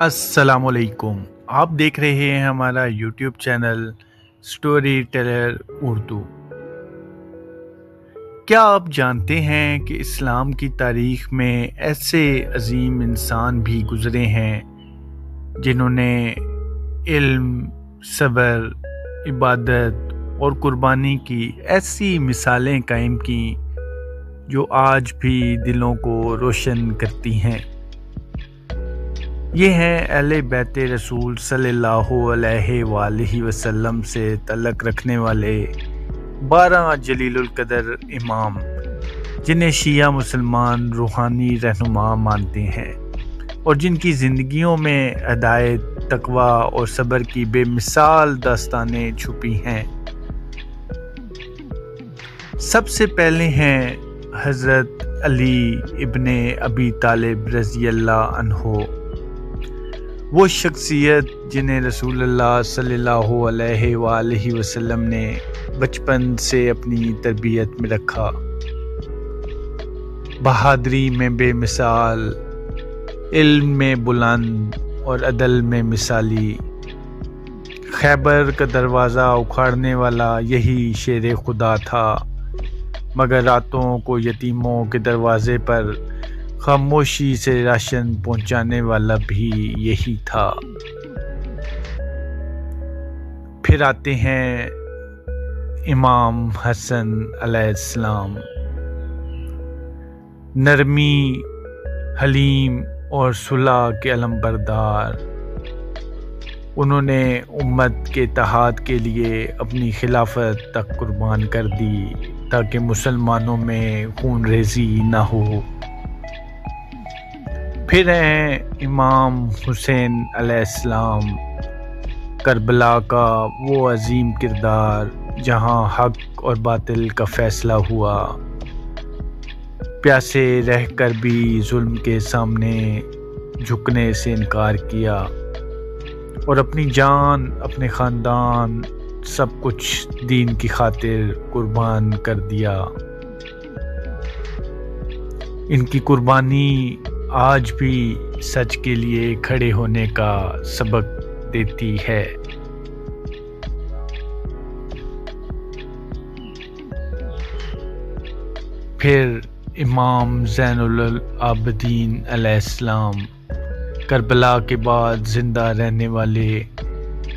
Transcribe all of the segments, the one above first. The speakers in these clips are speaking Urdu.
السلام علیکم۔ آپ دیکھ رہے ہیں ہمارا YouTube channel story teller Urdu. کیا آپ جانتے ہیں کہ اسلام کی تاریخ میں ایسے عظیم انسان بھی گزرے ہیں جنہوں نے علم، صبر، عبادت اور قربانی کی ایسی مثالیں قائم کیں جو آج بھی دلوں کو روشن کرتی ہیں؟ یہ ہیں اہل بیت رسول صلی اللہ علیہ وآلہ وسلم سے تعلق رکھنے والے 12 جلیل القدر امام، جنہیں شیعہ مسلمان روحانی رہنما مانتے ہیں اور جن کی زندگیوں میں ہدایت، تقوی اور صبر کی بے مثال داستانیں چھپی ہیں۔ سب سے پہلے ہیں حضرت علی ابن ابی طالب رضی اللہ عنہ، وہ شخصیت جنہیں رسول اللہ صلی اللہ علیہ وآلہ وسلم نے بچپن سے اپنی تربیت میں رکھا۔ بہادری میں بے مثال، علم میں بلند اور عدل میں مثالی، خیبر کا دروازہ اکھاڑنے والا یہی شیر خدا تھا، مگر راتوں کو یتیموں کے دروازے پر خاموشی سے راشن پہنچانے والا بھی یہی تھا۔ پھر آتے ہیں امام حسن علیہ السلام، نرمی، حلیم اور صلح کے علم بردار۔ انہوں نے امت کے اتحاد کے لیے اپنی خلافت تک قربان کر دی تاکہ مسلمانوں میں خون ریزی نہ ہو۔ پھر ہیں امام حسین علیہ السلام، کربلا کا وہ عظیم کردار جہاں حق اور باطل کا فیصلہ ہوا۔ پیاسے رہ کر بھی ظلم کے سامنے جھکنے سے انکار کیا اور اپنی جان، اپنے خاندان، سب کچھ دین کی خاطر قربان کر دیا۔ ان کی قربانی آج بھی سچ کے لیے کھڑے ہونے کا سبق دیتی ہے۔ پھر امام زین العابدین علیہ السلام، کربلا کے بعد زندہ رہنے والے،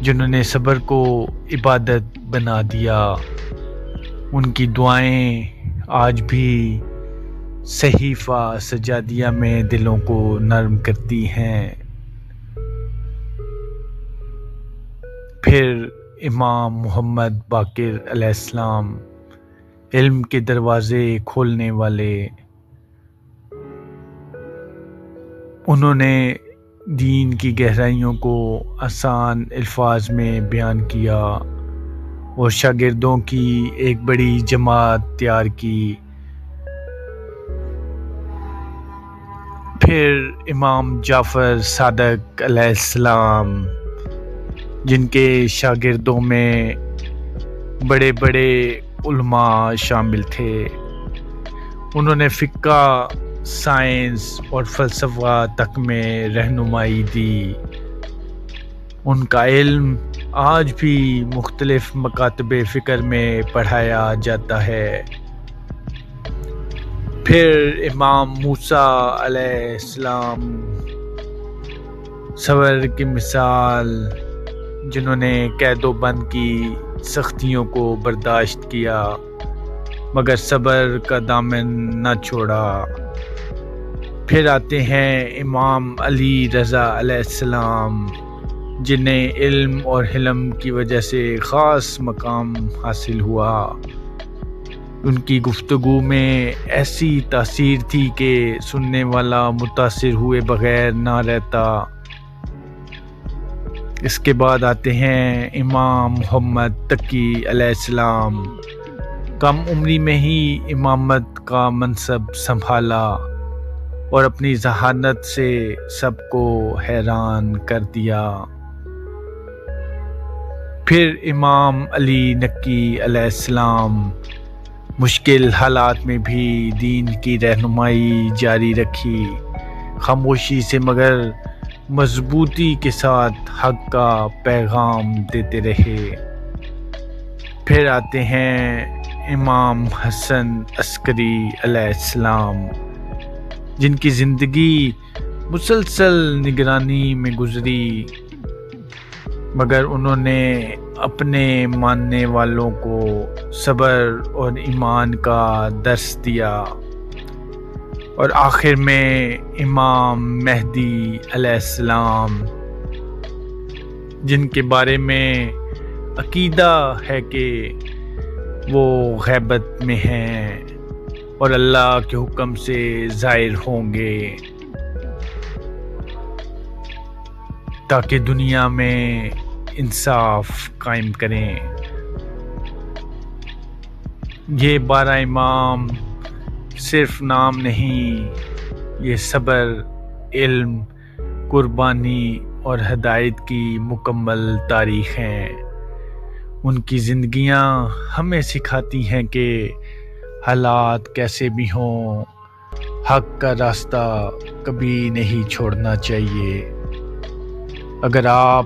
جنہوں نے صبر کو عبادت بنا دیا۔ ان کی دعائیں آج بھی صحیفہ سجادیہ میں دلوں کو نرم کرتی ہیں۔ پھر امام محمد باقر علیہ السلام، علم کے دروازے کھولنے والے۔ انہوں نے دین کی گہرائیوں کو آسان الفاظ میں بیان کیا اور شاگردوں کی ایک بڑی جماعت تیار کی۔ پھر امام جعفر صادق علیہ السلام، جن کے شاگردوں میں بڑے بڑے علماء شامل تھے۔ انہوں نے فقہ، سائنس اور فلسفہ تک میں رہنمائی دی۔ ان کا علم آج بھی مختلف مکاتب فکر میں پڑھایا جاتا ہے۔ پھر امام موسیٰ علیہ السلام، صبر کی مثال، جنہوں نے قید و بند کی سختیوں کو برداشت کیا مگر صبر کا دامن نہ چھوڑا۔ پھر آتے ہیں امام علی رضا علیہ السلام، جنہیں علم اور حلم کی وجہ سے خاص مقام حاصل ہوا۔ ان کی گفتگو میں ایسی تاثیر تھی کہ سننے والا متاثر ہوئے بغیر نہ رہتا۔ اس کے بعد آتے ہیں امام محمد تقی علیہ السلام، کم عمری میں ہی امامت کا منصب سنبھالا اور اپنی ذہانت سے سب کو حیران کر دیا۔ پھر امام علی نقی علیہ السلام، مشکل حالات میں بھی دین کی رہنمائی جاری رکھی، خاموشی سے مگر مضبوطی کے ساتھ حق کا پیغام دیتے رہے۔ پھر آتے ہیں امام حسن عسکری علیہ السلام، جن کی زندگی مسلسل نگرانی میں گزری، مگر انہوں نے اپنے ماننے والوں کو صبر اور ایمان کا درس دیا، اور آخر میں امام مہدی علیہ السلام، جن کے بارے میں عقیدہ ہے کہ وہ غیبت میں ہیں اور اللہ کے حکم سے ظاہر ہوں گے تاکہ دنیا میں انصاف قائم کریں۔ یہ 12 امام صرف نام نہیں، یہ صبر، علم، قربانی اور ہدایت کی مکمل تاریخ ہیں۔ ان کی زندگیاں ہمیں سکھاتی ہیں کہ حالات کیسے بھی ہوں، حق کا راستہ کبھی نہیں چھوڑنا چاہیے۔ اگر آپ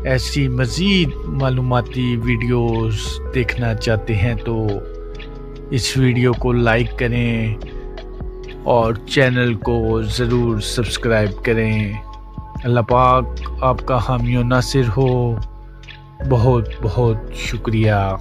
ایسی مزید معلوماتی ویڈیوز دیکھنا چاہتے ہیں تو اس ویڈیو کو لائک کریں اور چینل کو ضرور سبسکرائب کریں۔ اللہ پاک آپ کا حامی و ناصر ہو۔ بہت بہت شکریہ۔